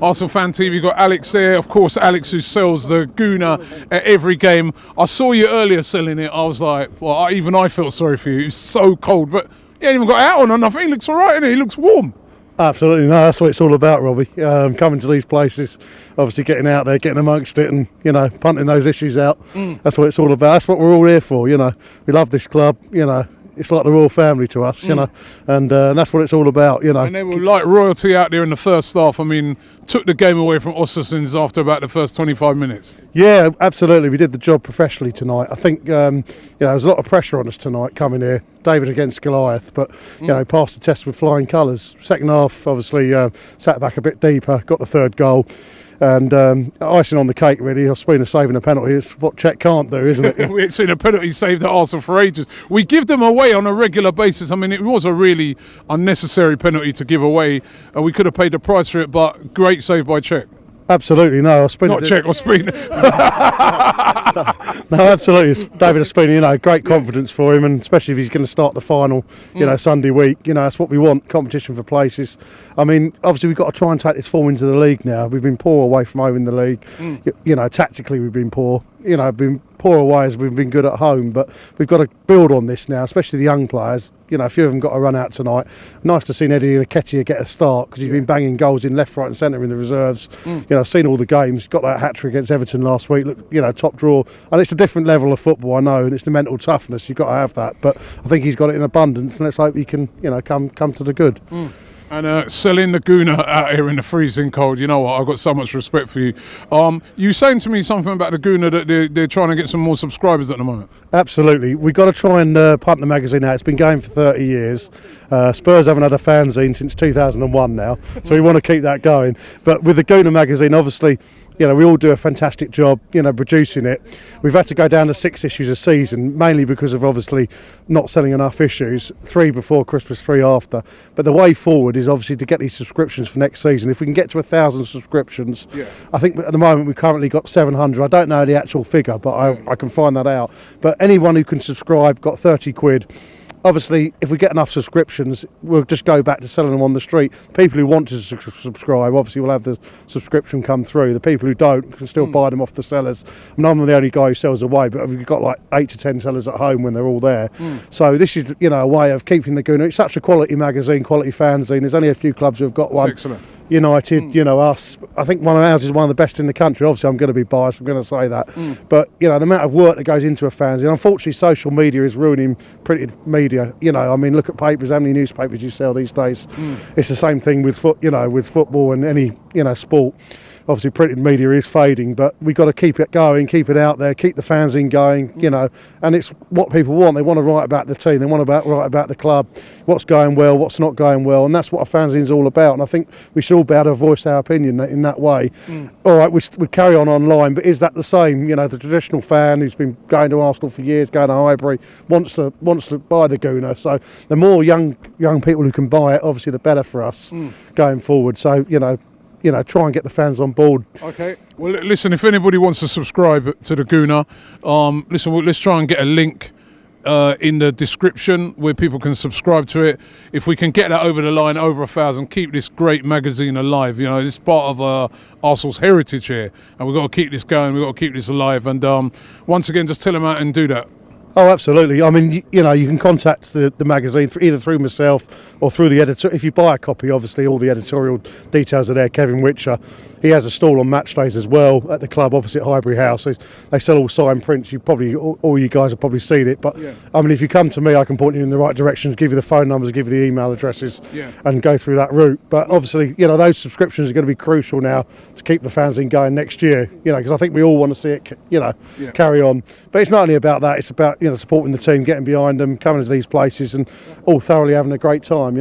Arsenal Fan TV, got Alex there. Of course, Alex who sells the Gooner at every game. I saw you earlier selling it. I was like, well, even I felt sorry for you. It was so cold, but he ain't even got out on or nothing. He looks all right, isn't he? He looks warm. Absolutely, no, that's what it's all about, Robbie. Coming to these places, obviously getting out there, getting amongst it and, punting those issues out. That's what it's all about. That's what we're all here for, We love this club, It's like the royal family to us, and that's what it's all about, And they were like royalty out there in the first half. I mean, took the game away from Östersund after about the first 25 minutes. Yeah, absolutely. We did the job professionally tonight. I think, there's a lot of pressure on us tonight coming here. David against Goliath, but, passed the test with flying colours. Second half, obviously, sat back a bit deeper, got the third goal. And icing on the cake, really. Ospina saving a penalty. It's what Cech Cant do, isn't it? We ain't seen a penalty saved at Arsenal for ages. We give them away on a regular basis. I mean, it was a really unnecessary penalty to give away. We could have paid the price for it, but great save by Cech. Absolutely, no. Ospina Not Cech, Ospina. No, absolutely. David Ospina, great confidence for him, and especially if he's going to start the final, Sunday week. That's what we want, competition for places. I mean, obviously we've got to try and take this form into the league now. We've been poor away from home in the league. Tactically we've been poor. Been poor away as we've been good at home, but we've got to build on this now, especially the young players. A few of them got a run out tonight. Nice to see Eddie Nketiah get a start because he's been banging goals in left, right and centre in the reserves. I've seen all the games. Got that hat-trick against Everton last week. Look, top draw. And it's a different level of football, I know, and it's the mental toughness. You've got to have that. But I think he's got it in abundance, and let's hope he can, come to the good. And selling the Gooner out here in the freezing cold, you know what, I've got so much respect for you. You saying to me something about the Gooner that they're trying to get some more subscribers at the moment? Absolutely. We've got to try and punt the magazine out. It's been going for 30 years. Spurs haven't had a fanzine since 2001 now, so we want to keep that going. But with the Gooner magazine, obviously, we all do a fantastic job, producing it. We've had to go down to 6 issues a season, mainly because of obviously not selling enough issues, 3 before Christmas, 3 after. But the way forward is obviously to get these subscriptions for next season. If we can get to 1,000 subscriptions, I think at the moment we've currently got 700. I don't know the actual figure, but I can find that out. But anyone who can subscribe got 30 quid. Obviously, if we get enough subscriptions, we'll just go back to selling them on the street. People who want to subscribe, obviously, will have the subscription come through. The people who don't can still buy them off the sellers. I mean, I'm the only guy who sells away, but we've got like 8 to 10 sellers at home when they're all there. So this is, a way of keeping the Gooner. It's such a quality magazine, quality fanzine. There's only a few clubs who've got one. That's excellent. United, us. I think one of ours is one of the best in the country. Obviously, I'm going to be biased. I'm going to say that. But, the amount of work that goes into a fanzine. Unfortunately, social media is ruining printed media. I mean, look at papers. How many newspapers you sell these days? It's the same thing with with football and any, sport. Obviously, printed media is fading, but we've got to keep it going, keep it out there, keep the fanzine going, and it's what people want. They want to write about the team, they want to write about the club, what's going well, what's not going well, and that's what a fanzine's all about. And I think we should all be able to voice our opinion in that way. All right, we carry on online, but is that the same? The traditional fan who's been going to Arsenal for years, going to Highbury, wants to buy the Gooner. So the more young people who can buy it, obviously, the better for us going forward. So, try and get the fans on board. Okay. Well, listen, if anybody wants to subscribe to the Gooner, let's try and get a link in the description where people can subscribe to it. If we can get that over the line, over 1,000, keep this great magazine alive. This is part of Arsenal's heritage here, and we've got to keep this going. We've got to keep this alive. And once again, just tell them out and do that. Oh, absolutely. I mean, you can contact the magazine either through myself or through the editor. If you buy a copy, obviously all the editorial details are there. Kevin Witcher, he has a stall on match days as well at the club opposite Highbury House. They sell all signed prints. All you guys have probably seen it. But I mean, if you come to me, I can point you in the right direction, give you the phone numbers, give you the email addresses, and go through that route. But obviously, those subscriptions are going to be crucial now to keep the fanzine going next year. Because I think we all want to see it, carry on. But it's not only about that. It's about supporting the team, getting behind them, coming to these places, and all thoroughly having a great time.